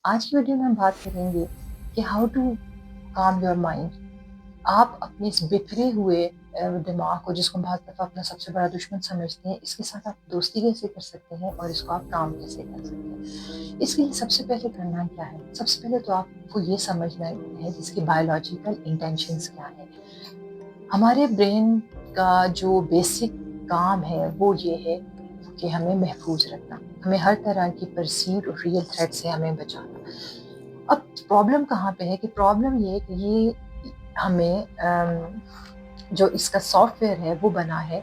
آج کی ویڈیو میں ہم بات کریں گے کہ how to calm your mind. آپ اپنے اس بکھرے ہوئے دماغ کو، جس کو بعض دفعہ اپنا سب سے بڑا دشمن سمجھتے ہیں، اس کے ساتھ آپ دوستی کیسے کر سکتے ہیں اور اس کو آپ کام کیسے کر سکتے ہیں. اس کے لیے سب سے پہلے کرنا کیا ہے؟ سب سے پہلے تو آپ کو یہ سمجھنا ہے کہ اس کی بایولوجیکل انٹینشنس کیا ہے. ہمارے برین کا جو بیسک کام ہے وہ یہ ہے کہ ہمیں محفوظ رکھنا، ہمیں ہر طرح کی پرسیوڈ اور ریئل تھریٹ سے ہمیں بچانا. اب پرابلم کہاں پہ ہے؟ کہ پرابلم یہ ہے کہ یہ ہمیں جو اس کا سافٹ ویئر ہے وہ بنا ہے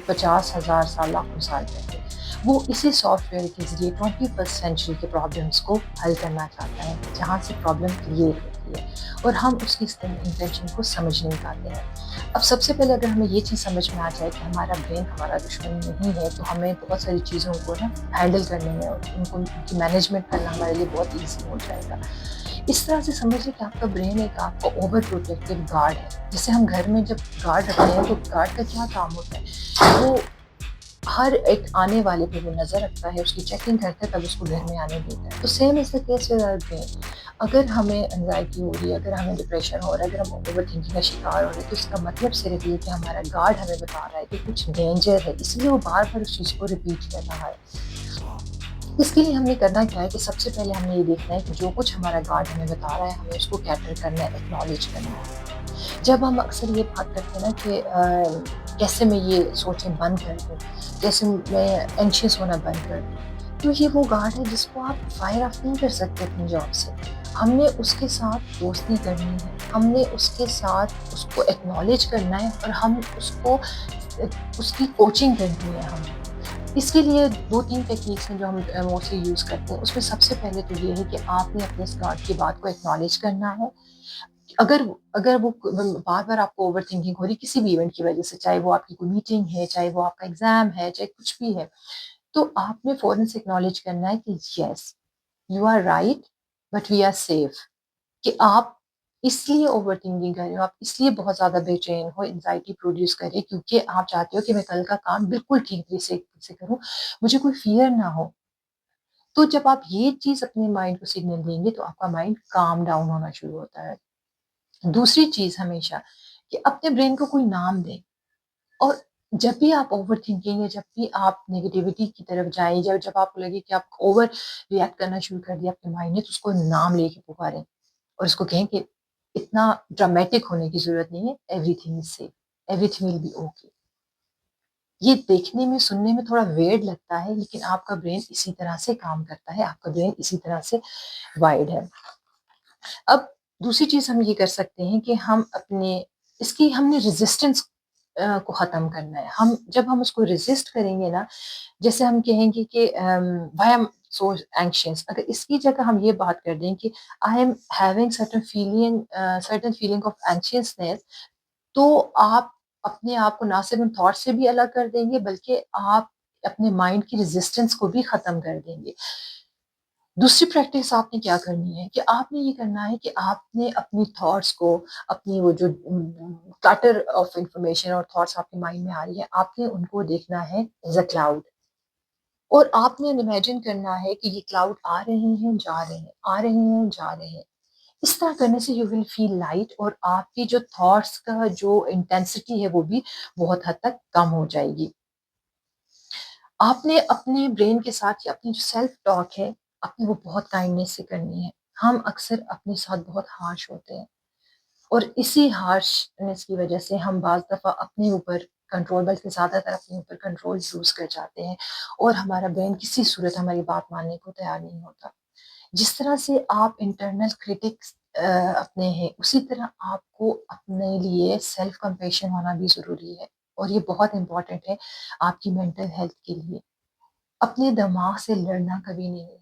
50,000 سال لاکھوں سال پہلے. وہ اسی سافٹ ویئر کے ذریعے 21st سینچری کے پرابلمس کو حل کرنا چاہتا ہے، جہاں سے پرابلم کریٹ ہوتی ہے اور ہم اس کی انٹینشن کو سمجھ نہیں پاتے ہیں. اب سب سے پہلے اگر ہمیں یہ چیز سمجھ میں آ جائے کہ ہمارا برین ہمارا دشمن نہیں ہے، تو ہمیں بہت ساری چیزوں کو ہینڈل کرنے میں، ان کی مینجمنٹ کرنا ہمارے لیے بہت ایزی ہو جائے گا. اس طرح سے سمجھیں کہ آپ کا برین ایک آپ کا اوور پروٹیکٹیو گارڈ ہے. جیسے ہم گھر میں جب گارڈ رکھتے ہیں تو گارڈ کا کیا کام ہوتا ہے؟ وہ ہر ایک آنے والے پہ وہ نظر رکھتا ہے، اس کی چیکنگ کرتا ہے، تب اس کو گھر میں آنے دیتا ہے. تو same is the case with our brain. اگر ہمیں انزائٹی ہو رہی ہے، اگر ہمیں ڈپریشن ہو رہا ہے، اگر ہم اوور تھنکنگ کا شکار ہو رہے ہیں، تو اس کا مطلب صرف یہ کہ ہمارا گارڈ ہمیں بتا رہا ہے کہ کچھ ڈینجر ہے، اس لیے وہ بار بار اس چیز کو ریپیٹ کر رہا ہے. اس کے لیے ہم نے کرنا کیا ہے کہ سب سے پہلے ہم نے یہ دیکھنا ہے کہ جو کچھ ہمارا گارڈ ہمیں بتا رہا ہے، ہمیں اس کو کیٹر کرنا ہے، ایکنالج کرنا ہے. جب ہم اکثر یہ بات کرتے ہیں نا کہ کیسے میں یہ سوچیں بند کر دوں، کیسے میں اینشیس ہونا بند کر دوں، تو یہ وہ گارڈ ہے جس کو آپ فائر آف نہیں کر سکتے اپنی جاب سے. ہم نے اس کے ساتھ دوستی کرنی ہے، ہم نے اس کے ساتھ اس کو ایکنالج کرنا ہے، اور ہم اس کی کوچنگ کرنی ہے. ہم اس کے لیے 2-3 ٹیکنیکس ہیں جو ہم موسٹلی یوز کرتے ہیں. اس میں سب سے پہلے تو یہ ہے کہ آپ نے اپنے اس گارڈ کی بات کو ایکنالج کرنا ہے. اگر وہ بار بار آپ کو اوور تھنکنگ ہو رہی کسی بھی ایونٹ کی وجہ سے، چاہے وہ آپ کی کوئی میٹنگ ہے، چاہے وہ آپ کا ایگزام ہے، چاہے کچھ بھی ہے، تو آپ نے فوراً سے ایکنالج کرنا ہے کہ yes you are right but we are safe. کہ آپ اس لیے اوور تھنکنگ کر رہے ہو، آپ اس لیے بہت زیادہ بے چین ہو، انزائٹی پروڈیوس کر رہے کیونکہ آپ چاہتے ہو کہ میں کل کا کام بالکل ٹھیک سے کروں، مجھے کوئی فیئر نہ ہو. تو جب آپ یہ چیز اپنے مائنڈ کو سگنل دیں گے تو آپ کا مائنڈ کام ڈاؤن ہونا شروع ہوتا ہے. دوسری چیز ہمیشہ کہ اپنے برین کو کوئی نام دیں. اور جب بھی آپ اوور تھنکنگ یا جب بھی آپ نیگیٹیوٹی کی طرف جائیں، یا جب آپ کو لگے کہ آپ اوور ریئیکٹ کرنا شروع کر دیا اپنے مائنڈ نے، تو اس کو نام لے کے پکاریں اور اس کو کہیں کہ اتنا ڈرامیٹک ہونے کی ضرورت نہیں ہے، everything is safe, everything will be okay. یہ دیکھنے میں سننے میں تھوڑا ویئرڈ لگتا ہے، لیکن آپ کا برین اسی طرح سے کام کرتا ہے، آپ کا برین اسی طرح سے وائڈ ہے. اب دوسری چیز ہم یہ کر سکتے ہیں کہ ہم نے ریزسٹنس کو ختم کرنا ہے. جب ہم اس کو ریزسٹ کریں گے نا، جیسے ہم کہیں گے کہ why I'm so anxious، اگر اس کی جگہ ہم یہ بات کر دیں کہ I am having certain feeling of anxiousness، تو آپ اپنے آپ کو نہ صرف ان تھاٹ سے بھی الگ کر دیں گے، بلکہ آپ اپنے مائنڈ کی ریزسٹنس کو بھی ختم کر دیں گے. دوسری پریکٹس آپ نے کیا کرنی ہے کہ آپ نے یہ کرنا ہے کہ آپ نے اپنی تھاٹس کو، اپنی وہ جو کلٹر آف انفارمیشن اور تھاٹس آپ کے مائنڈ میں آ رہی ہے، آپ نے ان کو دیکھنا ہے ایز اے کلاؤڈ. اور آپ نے امیجن کرنا ہے کہ یہ کلاؤڈ آ رہے ہیں جا رہے ہیں، آ رہے ہیں جا رہے ہیں. اس طرح کرنے سے یو ول فیل لائٹ، اور آپ کی جو تھاٹس کا جو انٹینسٹی ہے وہ بھی بہت حد تک کم ہو جائے گی. آپ نے اپنے برین کے ساتھ اپنی جو سیلف ٹاک ہے، اپنی وہ بہت کائنڈنیس سے کرنی ہے. ہم اکثر اپنے ساتھ بہت ہارش ہوتے ہیں، اور اسی ہارشنس کی وجہ سے ہم بعض دفعہ اپنے اوپر کنٹرول، بلکہ زیادہ تر اپنے اوپر کنٹرول لوز کر جاتے ہیں، اور ہمارا برین کسی صورت ہماری بات ماننے کو تیار نہیں ہوتا. جس طرح سے آپ انٹرنل کرٹکس اپنے ہیں، اسی طرح آپ کو اپنے لیے سیلف کمپیشن ہونا بھی ضروری ہے، اور یہ بہت امپورٹنٹ ہے آپ کی مینٹل ہیلتھ کے لیے. اپنے دماغ سے لڑنا کبھی نہیں ہے،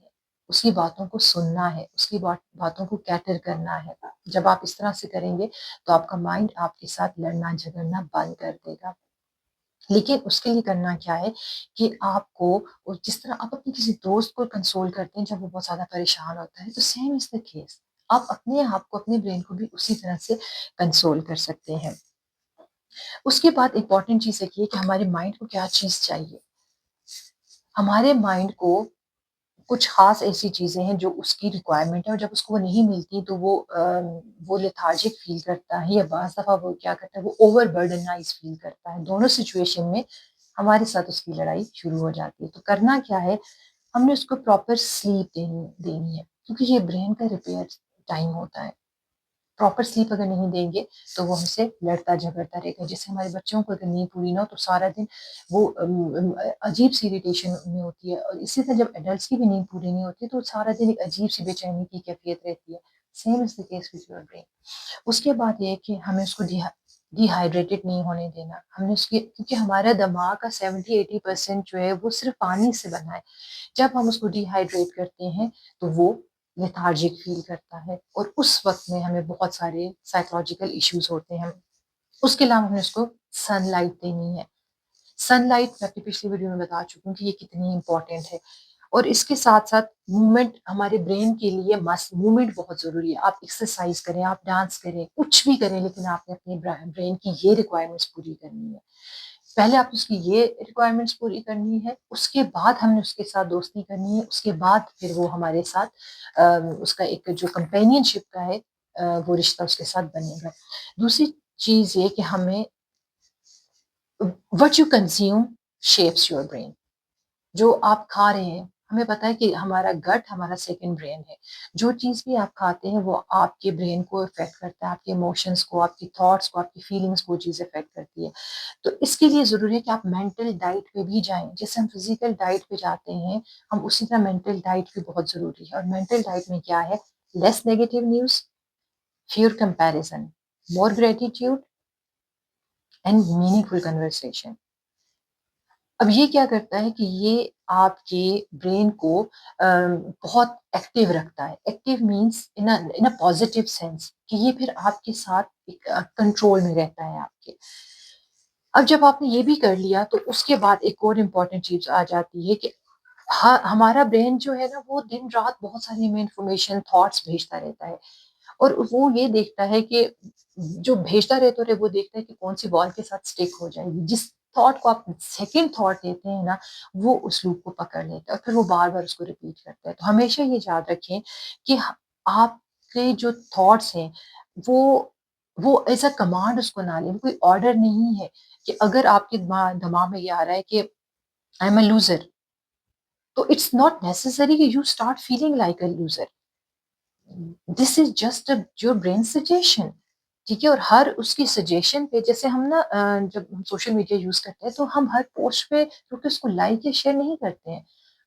اس کی باتوں کو سننا ہے، اس کی باتوں کو کیٹر کرنا ہے. جب آپ اس طرح سے کریں گے تو آپ کا مائنڈ آپ کے ساتھ لڑنا جھگڑنا بند کر دے گا. لیکن اس کے لیے کرنا کیا ہے کہ آپ کو، جس طرح آپ اپنے کسی دوست کو کنسول کرتے ہیں جب وہ بہت زیادہ پریشان ہوتا ہے، تو سیم از دا کیس آپ اپنے آپ کو، اپنے برین کو بھی اسی طرح سے کنسول کر سکتے ہیں. اس کے بعد امپورٹنٹ چیز ہے کہ ہمارے مائنڈ کو کیا چیز چاہیے. ہمارے مائنڈ کو کچھ خاص ایسی چیزیں ہیں جو اس کی ریکوائرمنٹ ہے، اور جب اس کو وہ نہیں ملتی تو وہ لیتھارجک فیل کرتا ہے، یا بعض دفعہ وہ کیا کرتا ہے، وہ اوور برڈنائز فیل کرتا ہے۔ دونوں سچویشن میں ہمارے ساتھ اس کی لڑائی شروع ہو جاتی ہے۔ تو کرنا کیا ہے، ہم نے اس کو پراپر سلیپ دینی ہے، کیونکہ یہ برین کا ریپیئر ٹائم ہوتا ہے۔ پراپر سلیپ اگر نہیں دیں گے تو وہ ہم سے لڑتا جھگڑتا رہے گا۔ جیسے ہمارے بچوں کو اگر نیند پوری نہ ہو تو سارا دن وہ عجیب سی اریٹیشن میں ہوتی ہے، اور اسی طرح جب ایڈلٹس کی بھی نیند پوری نہیں ہوتی تو سارا دن ایک عجیب سی بے چینی کی کیفیت رہتی ہے۔ Same is the case with your brain. اس کے بعد یہ ہے کہ ہمیں اس کو ڈی ہائیڈریٹڈ نہیں ہونے دینا۔ ہم نے اس کی، کیونکہ ہمارا دماغ کا 70-80% جو ہے وہ صرف پانی سے بنا ہے۔ جب ہم اس کو ڈی ہائیڈریٹ کرتے ہیں تو وہ لیتھارجک فیل کرتا ہے، اور اس وقت میں ہمیں بہت سارے سائیکولوجیکل ایشوز ہوتے ہیں۔ اس کے علاوہ ہم نے اس کو سن لائٹ دینی ہے۔ سن لائٹ میں اپنی پچھلی ویڈیو میں بتا چکی ہوں کہ یہ کتنی امپورٹنٹ ہے، اور اس کے ساتھ ساتھ موومنٹ ہمارے برین کے لیے موومنٹ بہت ضروری ہے۔ آپ ایکسرسائز کریں، آپ ڈانس کریں، کچھ بھی کریں، لیکن آپ نے اپنے برین کی یہ ریکوائرمنٹس پوری کرنی ہے۔ پہلے آپ اس کی یہ ریکوائرمنٹس پوری کرنی ہے، اس کے بعد ہم نے اس کے ساتھ دوستی کرنی ہے، اس کے بعد پھر وہ ہمارے ساتھ اس کا ایک جو کمپینین شپ کا ہے وہ رشتہ اس کے ساتھ بنے گا۔ دوسری چیز یہ کہ ہمیں what you consume shapes your brain۔ جو آپ کھا رہے ہیں، ہمیں پتا ہے کہ ہمارا گٹ ہمارا سیکنڈ برین ہے۔ جو چیز بھی آپ کھاتے ہیں وہ آپ کے برین کو افیکٹ کرتا ہے، آپ کے ایموشنس کو، آپ کی تھاٹس کو، آپ کی فیلنگس کو چیز افیکٹ کرتی ہے۔ تو اس کے لیے ضروری ہے کہ آپ مینٹل ڈائٹ پہ بھی جائیں۔ جیسے ہم فزیکل ڈائٹ پہ جاتے ہیں، ہم اسی طرح مینٹل ڈائٹ بھی بہت ضروری ہے۔ اور مینٹل ڈائٹ میں کیا ہے، less negative news, fewer comparison, more gratitude and meaningful conversation. اب یہ کیا کرتا ہے کہ یہ آپ کے برین کو بہت ایکٹیو رکھتا ہے۔ Active means in a positive sense, کہ یہ پھر آپ کے ساتھ ایک کنٹرول میں رہتا ہے آپ کے۔ اب جب آپ نے یہ بھی کر لیا تو اس کے بعد ایک اور امپورٹنٹ چیز آ جاتی ہے کہ ہمارا برین جو ہے نا وہ دن رات بہت ساری ہمیں انفارمیشن، تھاٹس بھیجتا رہتا ہے، اور وہ یہ دیکھتا ہے کہ جو بھیجتا رہتا ہے وہ دیکھتا ہے کہ کون سی بال کے ساتھ سٹک ہو جائے گی۔ جس تھاٹ کو آپ سیکنڈ تھاٹ دیتے ہیں نا، وہ اس لوپ کو پکڑ لیتا ہے، اور پھر وہ بار بار اس کو ریپیٹ کرتا ہے۔ تو ہمیشہ یہ یاد رکھیں کہ آپ کے جو تھاٹس ہیں وہ ایسا کمانڈ اس کو نہ لیں، کوئی آرڈر نہیں ہے کہ اگر آپ کے دماغ میں یہ آ رہا ہے کہ آئی ایم اے لوزر، تو اٹس ناٹ نیسسری کہ you start feeling like a loser. This is just your brain suggestion, ٹھیک ہے؟ اور ہر اس کی سجیشن پہ، جیسے ہم نا جب ہم سوشل میڈیا یوز کرتے ہیں تو ہم ہر پوسٹ پہ کیونکہ اس کو لائک یا شیئر نہیں کرتے ہیں،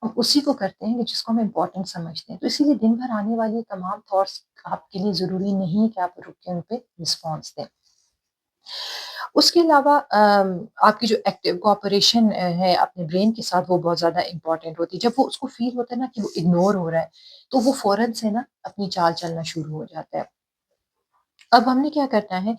ہم اسی کو کرتے ہیں کہ جس کو ہم امپورٹنٹ سمجھتے ہیں۔ تو اسی لیے دن بھر آنے والی تمام تھاٹس آپ کے لیے ضروری نہیں کہ آپ رک کے ان پہ رسپانس دیں۔ اس کے علاوہ آپ کی جو ایکٹیو کوآپریشن ہے اپنے برین کے ساتھ، وہ بہت زیادہ امپورٹنٹ ہوتی ہے۔ جب وہ اس کو فیل ہوتا ہے نا کہ وہ اگنور ہو رہا ہے تو وہ فوراً سے نا اپنی چال چلنا شروع ہو جاتا ہے۔ اب ہم نے کیا کرنا ہے،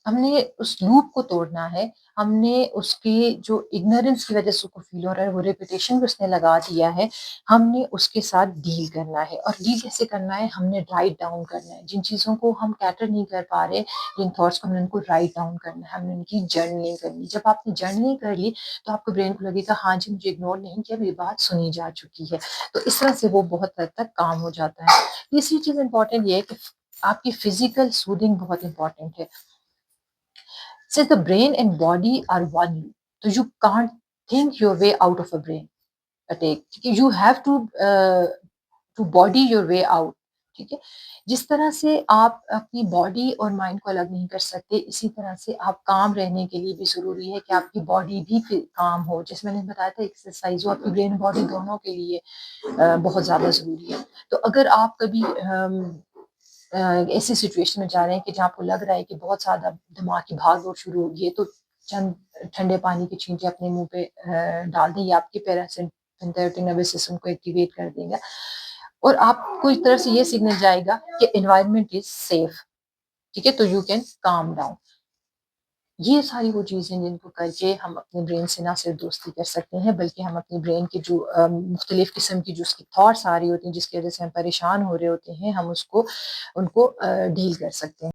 ہم نے اس لوپ کو توڑنا ہے۔ ہم نے اس کی جو اگنورنس کی وجہ سے اس کو فیل ہو رہا ہے، وہ ریپیٹیشن بھی اس نے لگا دیا ہے، ہم نے اس کے ساتھ ڈیل کرنا ہے۔ اور ڈیل کیسے کرنا ہے، ہم نے رائٹ ڈاؤن کرنا ہے۔ جن چیزوں کو ہم کیٹر نہیں کر پا رہے، جن تھاٹس کو، ہم نے ان کو رائٹ ڈاؤن کرنا ہے، ہم نے ان کی جرنلنگ کرنی۔ جب آپ نے جرنلنگ کر لی تو آپ کو برین کو لگے گا ہاں جی مجھے اگنور نہیں کیا، میری بات سنی جا چکی ہے۔ تو اس طرح سے وہ بہت حد تک کام ہو جاتا ہے۔ تیسری چیز امپورٹنٹ یہ ہے کہ آپ کی فزیکل سودنگ بہت امپورٹنٹ ہے۔ Since the brain and body are one, so you can't think your way out of a brain attack. You have to body your way out. ٹھیک ہے؟ جس طرح سے آپ اپنی باڈی اور مائنڈ کو الگ نہیں کر سکتے، اسی طرح سے آپ کام رہنے کے لیے بھی ضروری ہے کہ آپ کی باڈی بھی کام ہو۔ جیسے میں نے بتایا تھا ایکسرسائز ہو، آپ کی برین باڈی دونوں کے لیے بہت زیادہ ضروری ہے۔ تو اگر آپ کبھی ایسی سچویشن میں جا رہے ہیں کہ جہاں آپ کو لگ رہا ہے کہ بہت زیادہ دماغ کی بھاگ دوڑ شروع ہوگی ہے، تو چند ٹھنڈے پانی کی چھینٹے اپنے منہ پہ ڈال دیں، یہ آپ کے پیراسمپیتھیک نروس سسٹم کو ایکٹیویٹ کر دے گا، اور آپ کو ایک طرف سے یہ سگنل جائے گا کہ انوائرمنٹ از سیف، ٹھیک ہے؟ تو یو کین کام ڈاؤن۔ یہ ساری وہ چیزیں جن کو کر کے ہم اپنے برین سے نہ صرف دوستی کر سکتے ہیں، بلکہ ہم اپنے برین کے جو مختلف قسم کی جو اس کی تھاٹس آ رہی ہوتی ہیں، جس کی وجہ سے ہم پریشان ہو رہے ہوتے ہیں، ہم ان کو ڈیل کر سکتے ہیں۔